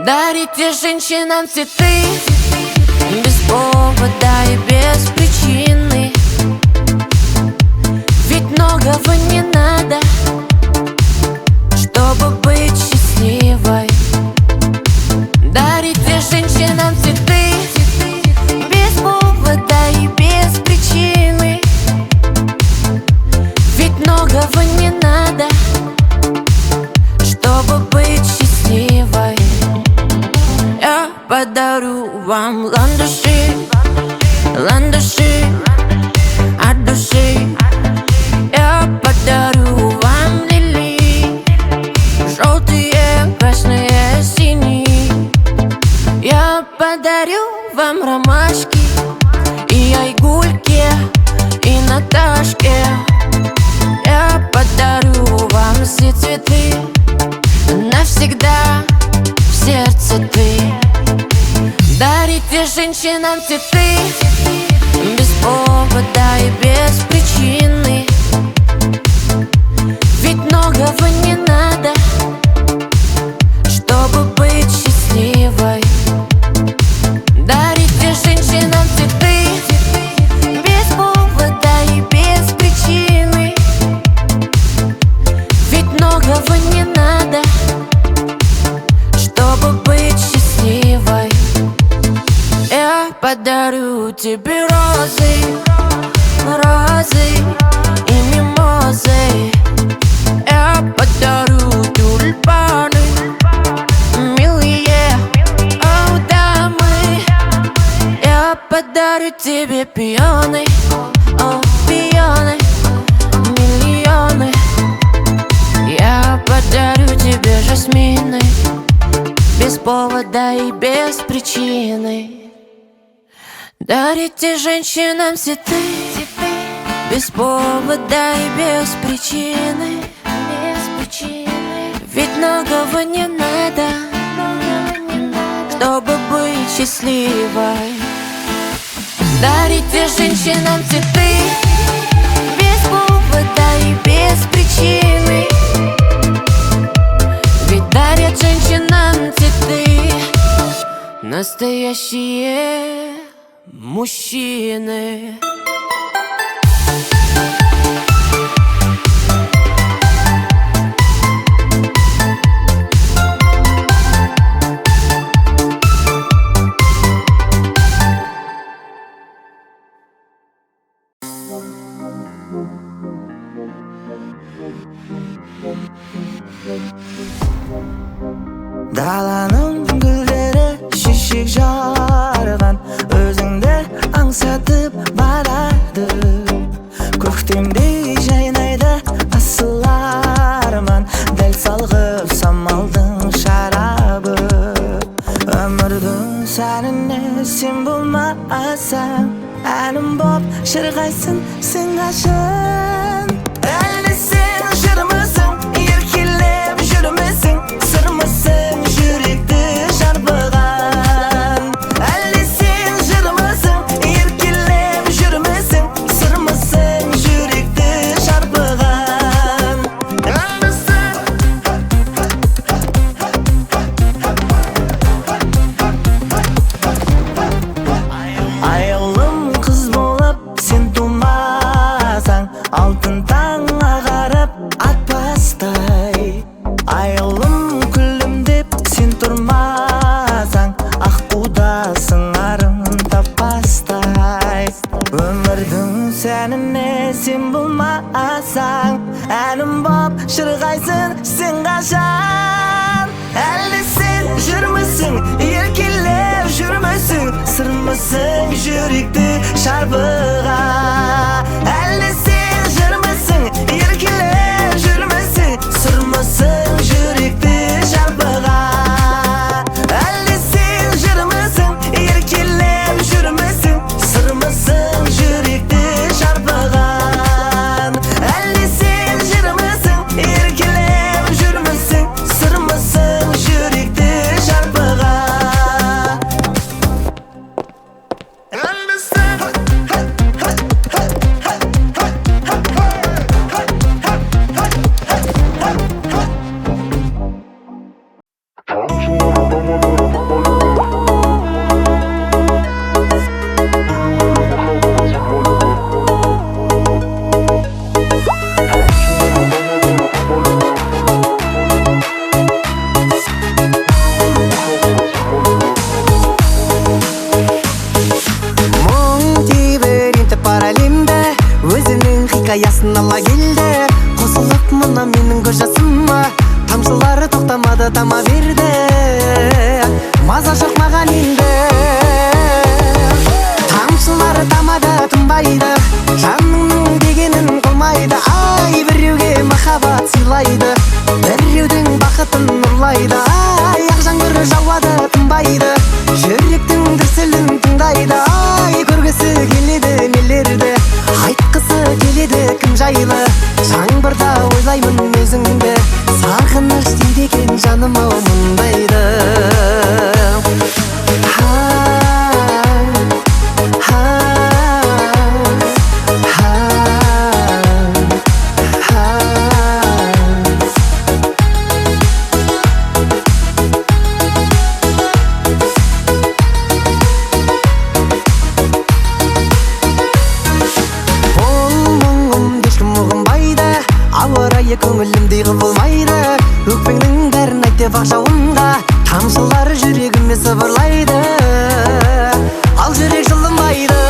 Дарите женщинам цветы без повода и без причины. Ведь многого не надо, чтобы быть счастливой. Дарите женщинам цветы без повода и без причины. Ведь многого не надо, чтобы быть счастливой. Я подарю вам ландыши, ландыши от души. Я подарю вам лилии, желтые, красные, синие. Я подарю вам ромашки и айгульки, и Наташке. Я подарю вам все цветы, навсегда в сердце ты. Дарите женщинам цветы без повода и без причины. Ведь многого не надо, чтобы быть счастливой. Дарите женщинам цветы без повода и без причины. Ведь многого не надо, чтобы быть счастливой. Я подарю тебе розы, розы и мимозы. Я подарю тюльпаны, милые, о, дамы. Я подарю тебе пионы, о, пионы, миллионы. Я подарю тебе жасмины без повода и без причины. Дарите женщинам цветы без повода и без причины. Ведь многого не надо, чтобы быть счастливой. Дарите женщинам цветы без повода и без причины. Ведь дарят женщинам цветы настоящие мужчины. Даланың гүлдері шешек жарған, өзіңді аңсатып барады. Көктемдей жайнайды асыл арман, дәл салғып самалдың шарабы. Өмірдің сәніне сен болмасаң, әнім боп шырғайсың сен қашан. Әлі сен жырмысың, еркелеп жүрмісің, сырмысың жүректі шарпыған. Әлі сен жырмысың, еркелеп жүрмісің, сырмысың жүректі шарпыған. Айылым қыз болып сен тумасаң, алтын таң ағарып атпастай. Айылым күлім деп сен тұрмасаң, аққуда сыңарың таппастай. Өмірдің сәніне сен болмасаң, әнім боп шырғайсың сен қашан. Әлі сен жүрмісің, еркелеп жүрмісің, сырмысың жүректі шарпыған. Әлі сен жүрмісің, еркелеп жүрмісің, сырмысың жүректі шарпыған. Әлі сен жүрмісің, еркелеп жүрмісің, сырмысың жүректі шарпыған. Әлі сен жүрмісің, еркелеп жүрмісің, сырмысың жүректі шарпыған. Әлі сен келді, қосылып мына менің көз жасыма. Тамшылары тоқтамады, тама берді, маза жоқ маған енді. Тамшылары тамады, тынбайды, жаныңның дегенін қылмайды. Ай, біреуге махаббат сыйлайды, біреудің бақытын нұрлайды. Ай, ақ жаңбыр жауады, тынбайды, жүректің дүрсілін тыңдайды. Ай, көргісі келеді нелерді, айтқысы келеді кім жайлы. Жаңбырда ойлаймын өзіңді, сағыныш дейді екен жаным ау мұндайды. Көңілімдей құбылмайды, өкпеңнің бәрін айт деп ақ жауынға. Тамшылары жүрегіме сыбырлайды, ал жүрек жылынбайды.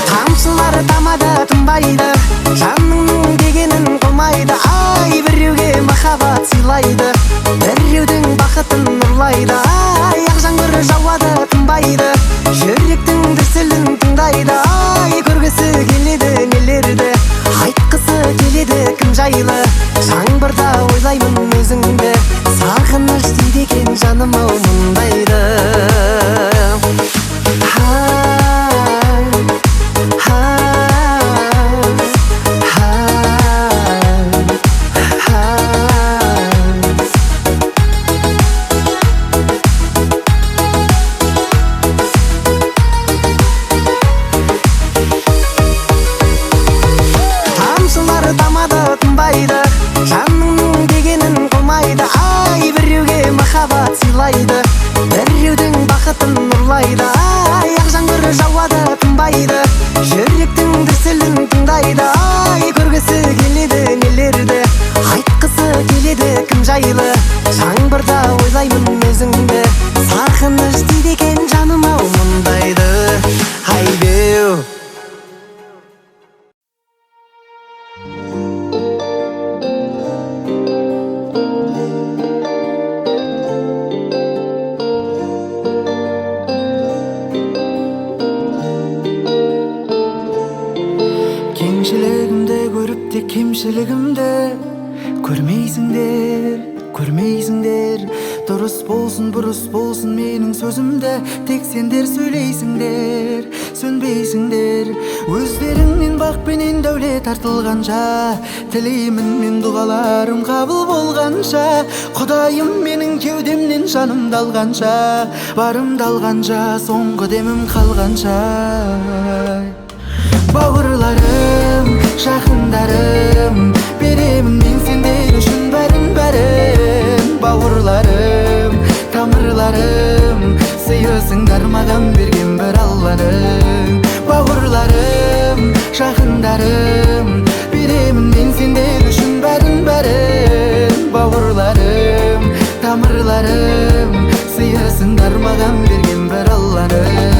Тамшылары тамады, тынбайды, жаныңның дегенін қылмайды. Ай, біреуге махаббат сыйлайды, біреудің бақытын нұрлайды. Ай, ақ жаңбыр жауады, тынбайды, жүректің дүрсілін тыңдайды. Ай, көргісі келеді нелерді, айтқысы келеді кім жайлы. Жаңбырда ойлаймын өзіңді, сағыныш дейді екен жаным ау мұндайды. Жаныңның дегенін қылмайды. Ай, біреуге махаббат сыйлайды, біреудің бақытын нұрлайды. Ай, ақ жаңбыр жауады, тынбайды, жүректің дүрсілін тыңдайды. Ай, көргісі келеді нелерді, айтқысы келеді кім жайлы. Жаңбырда ойлаймын өзіңді, сағыныш дейді екен жаным ау мұндайды. Ай беу. Кеңшілігімді көріп те кемшілігімді көрмейсіңдер, көрмейсіңдер. Дұрыс болсын, бұрыс болсын менің сөзімді тек сендер сөйлейсіңдер, сөнбейсіңдер. Өздеріңнен бақ пенен дәулет артылғанша, тілеймін мен дұғаларым қабыл болғанша. Құдайым менің кеудемнен жанымды алғанша, барымды алғанша, соңғы демім қалғанша. Бауырларым, жақындарым, беремін мен сендер үшін бәрін. Бауырларым, тамырларым, сыйысыңдар маған берген бір Алланың. Бауырларым, жақындарым, беремін мен сендер үшін бәрін. Бауырларым, тамырларым, сыйысыңдар маған берген бір Алланың.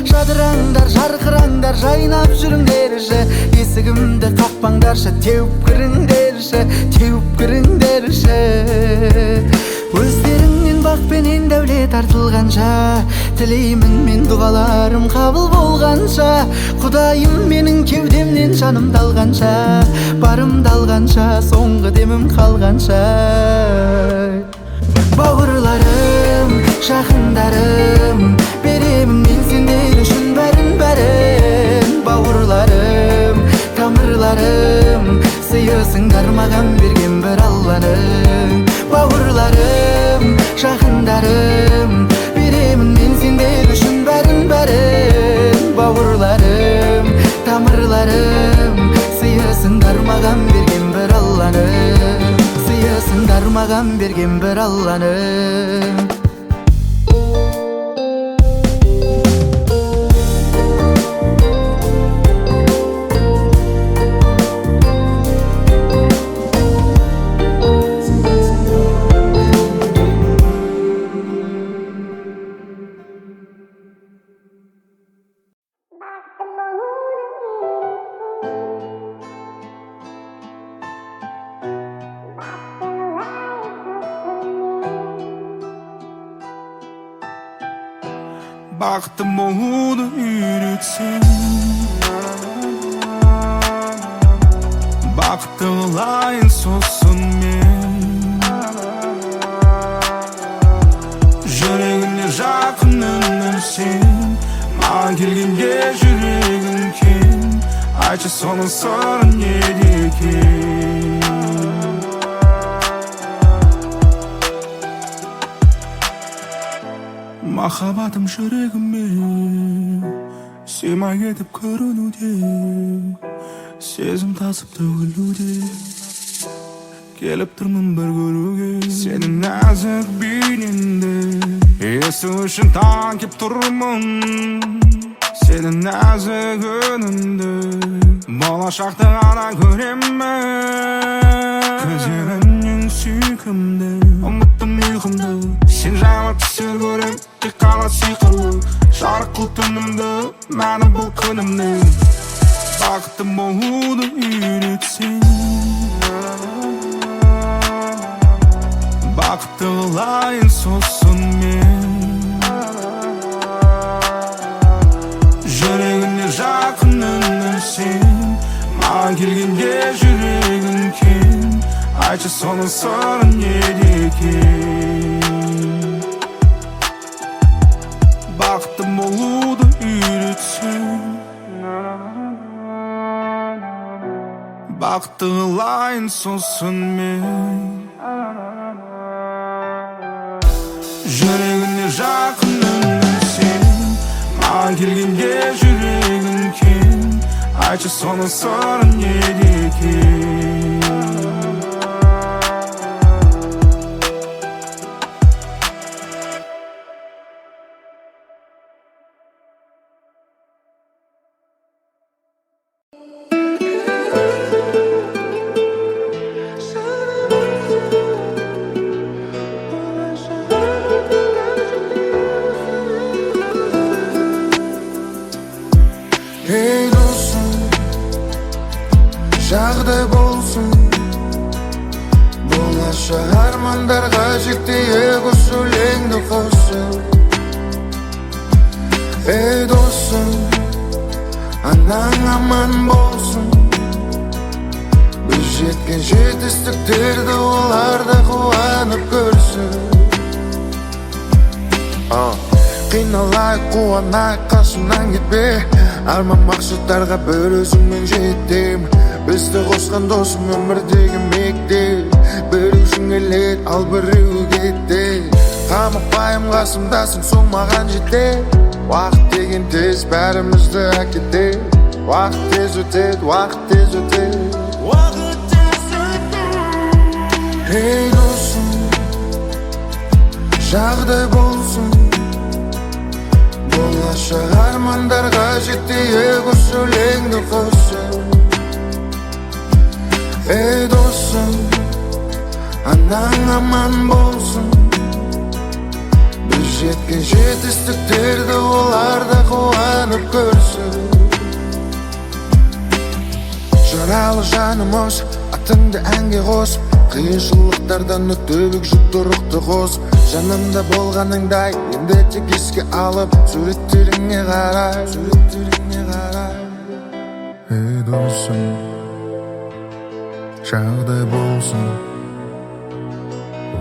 Жадыраңдар, жарқыраңдар, жайнап жүріңдерші. Есігімді қақпаңдаршы, теуіп кіріңдерші, теуіп кіріңдерші. Өздеріңнен бақ пенен дәулет артылғанша, тілеймін мен дұғаларым қабыл болғанша. Құдайым менің кеудемнен жанымды алғанша, барымды алғанша, соңғы демім қалғанша. Бауырларым, жақындарым, беремін мен сендер үшін бәрін. Бауырларым, тамырларым, сыйысыңдар маған берген бір Алланың. Бауырларым, жақындарым, беремін мен сендер үшін бәрін. Бауырларым, тамырларым, сыйысыңдар маған берген бір Алланың. Сыйысыңдар маған берген бір Алланың. бақытты болуды үйретсең, бақытты қылайын сосын мен. Жүрегіне жақынымның сен, маған келгенде жүрегің кең. Айтшы соның сыры неде екен? Махаббатым жүрегіме сыймай кетіп көрінуде, сезім тасып төгілуде, келіп тұрмын бір көруге. Сенің нәзік бейнеңді есту үшін таң кеп тұрмын, сенің нәзік үніңді болашақты ғана көремін. Көздеріңнен сүйкімді ұмыттым ұйқымды, сен жайлы түстер көрем тек қана сиқырлы. Жарық қыл түнімді, мәні бұл күнімнің, бақытты болуды үйретсең, бақытты қылайын сосын мен. Жүрегіне жақынымның сен, маған келгенде жүрегің кең. Айтшы соның сыры неде екен? Бақытты болуды үйретсең, бақытты қылайын сосын мен. Жүрегіне жақынымның сен, маған келгенде жүрегің кең. Айтшы соның сыры неде екен? Ey dostum, жағдай болсын, болашақ армандарға жетейік осы өлеңді қосып. Ей достым, анаң аман болсын, біз жеткен жетістіктерді олар да қуанып көрсін. Қиналайық, қуанайық, қасымнан кетпе, арман мақсаттарға бір өзіңмен жеттім. Бізді қосқан досым өмірдегі мектеп, біреу үшін келеді, ал біреу кетті. Қамықпайым, қасымдасың, сол маған жетеді. Уақыт деген тез бәрімізді әкетеді. Уақыт тез өтеді, уақыт тез өтеді, уақыт тез өтеді. Ей досым, жағдай болсын, болашақ армандарға жетейік осы өлеңді қосып. Ей досым, анаң аман болсын, біз жеткен жетістіктерді олар да қуанып көрсін. Жаралы жанымыз, атыңды әнге қосып, қиыншылықтардан өтіп жүкті рухты қосып. Жанымда болғаныңдай енді тек еске алып, суреттеріңе қарай, суреттеріңе қарай. Ей досым, жағдай болсын,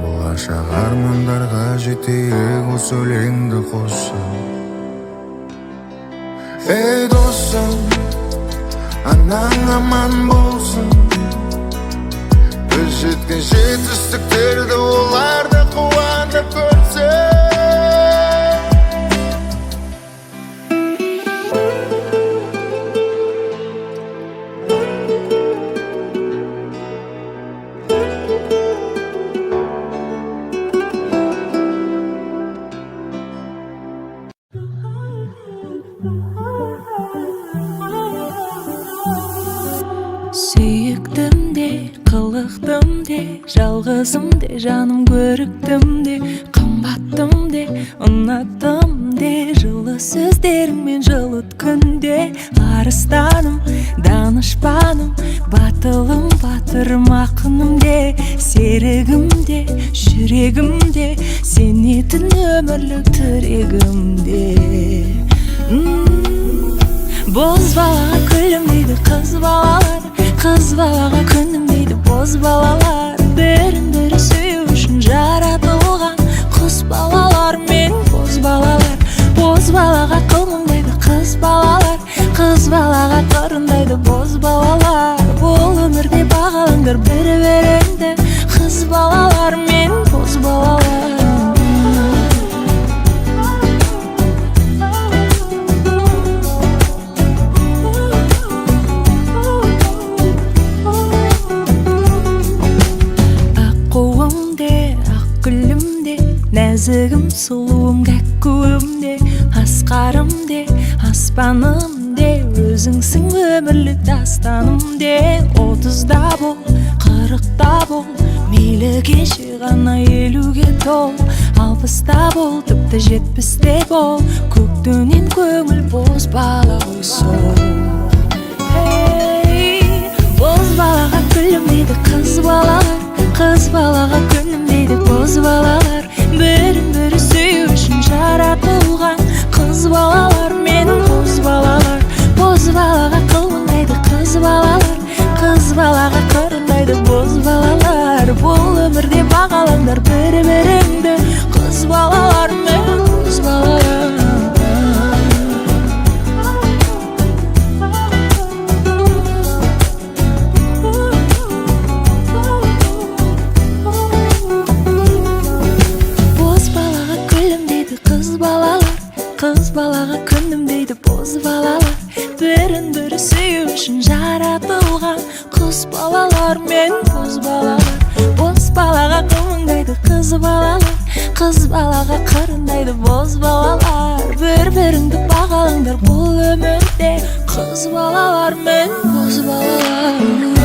болашақ армандарға жетейік осы өлеңді қосып. Ей досым, анаң аман болсын, біз жеткен жетістіктерді олар да қуанып көрсін. Сүйіктім де, қылықтым де, жалғызым де, жаным көріктім де, қымбаттым де, ұнаттым де, жылы сөздеріңмен жылыт күнде. Арыстаным, данышпаным, батылым батырым акынымде серигимде жүрегимде сенетін өмірлік тірегімде боз балаға күлім дейді қыз балаға күнім дейді боз балалар бірін-бірі сүю үшін жаратылған құс балалар мен боз балаға қылмыңдайды қыз балаға қырындайды боз балалар бұл өмірде бағалаңдар бір-біріңді қыз балалар мен боз балалар нәзігім сұлуым кәккуімде асқарымде аспанымде өзіңсің өмірлік дастанымде 30-да бол 40-та бол мейлі кеше ғана 50-ге тол 60-та бол тіпті 70-те бол көктөнен көңіл боз бала ғой сол боз балаға күлім дейді қыз балаға күнім дейді боз балалар бірін-бірі сүю үшін жаратылған қыз балалар мен боз балаға қылмыңдайды қыз балаға қырындайды боз балалар бұл өмірде бағалаңдар бір-біріңді қыз балалар мен боз балалар қыз балаға күнім дейді боз балалар бірін-бірі сүю үшін жаратылған құс балалар мен боз балаға қылмыңдайды қыз балаға қырындайды боз балалар бір-біріңді бағалаңдар бұл өмірде қыз балалар мен боз балалар